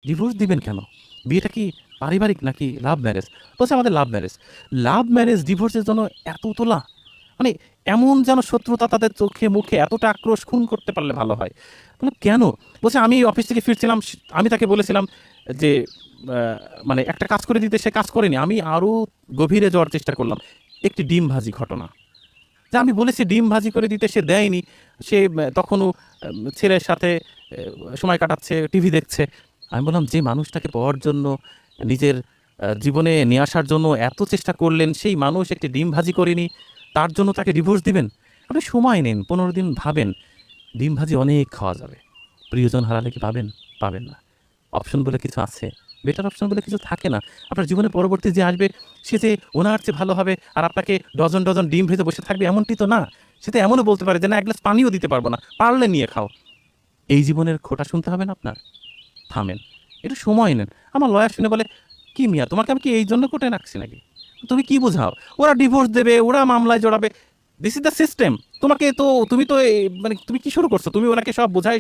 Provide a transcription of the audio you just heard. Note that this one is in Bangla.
ডিভোর্স দিবেন কেন? বিয়েটা কি পারিবারিক নাকি লাভ ম্যারেজ? বলছে আমাদের লাভ ম্যারেজ। লাভ ম্যারেজ ডিভোর্সের জন্য এত তোলা? মানে এমন যেন শত্রুতা তাদের চোখে মুখে এতটা আক্রোশ খুন করতে পারলে ভালো হয়। বললাম কেন? বলছে আমি অফিস থেকে ফিরছিলাম, আমি তাকে বলেছিলাম যে মানে একটা কাজ করে দিতে, সে কাজ করেনি। আমি আরও গভীরে যাওয়ার চেষ্টা করলাম। একটি ডিম ভাজি ঘটনা। যে আমি বলেছি ডিম ভাজি করে দিতে, সে দেয়নি। সে তখনও ছেলের সাথে সময় কাটাচ্ছে, টিভি দেখছে। আমি বললাম যে মানুষটাকে পাওয়ার জন্য, নিজের জীবনে নিয়ে আসার জন্য এত চেষ্টা করলেন, সেই মানুষ একটি ডিম ভাজি করেনি, তার জন্য তাকে ডিভোর্স দিবেন? আপনি সময় নিন, 15 দিন ভাবেন। ডিম ভাজি অনেক খাওয়া যাবে। প্রিয়জন হারালে কি পাবেন? পাবেন না। অপশন বলে কিছু আছে, বেটার অপশন বলে কিছু থাকে না। আপনার জীবনে পরবর্তী যে আসবে, সে যে ওনার চেয়ে ভালো হবে আর আপনাকে ডজন ডজন ডিম ভেজে বসে থাকবে এমনটি তো না। সে তো এমনও বলতে পারে যে না, এক গ্লাস পানিও দিতে পারবো না, পারলে নিয়ে খাও। এই জীবনের খোটা শুনতে হবে না আপনার? থামেন, একটু সময় নেন। আমার লয়ার শুনে বলে, কি মিয়া, তোমাকে আমি কি এই জন্য কোর্টে রাখছি নাকি? তুমি কি বোঝাও? ওরা ডিভোর্স দেবে, ওরা মামলায় জড়াবে। This is the system. তোমাকে তো, তুমি তো মানে তুমি কি শুরু করছো? তুমি ওনাকে সব বোঝাই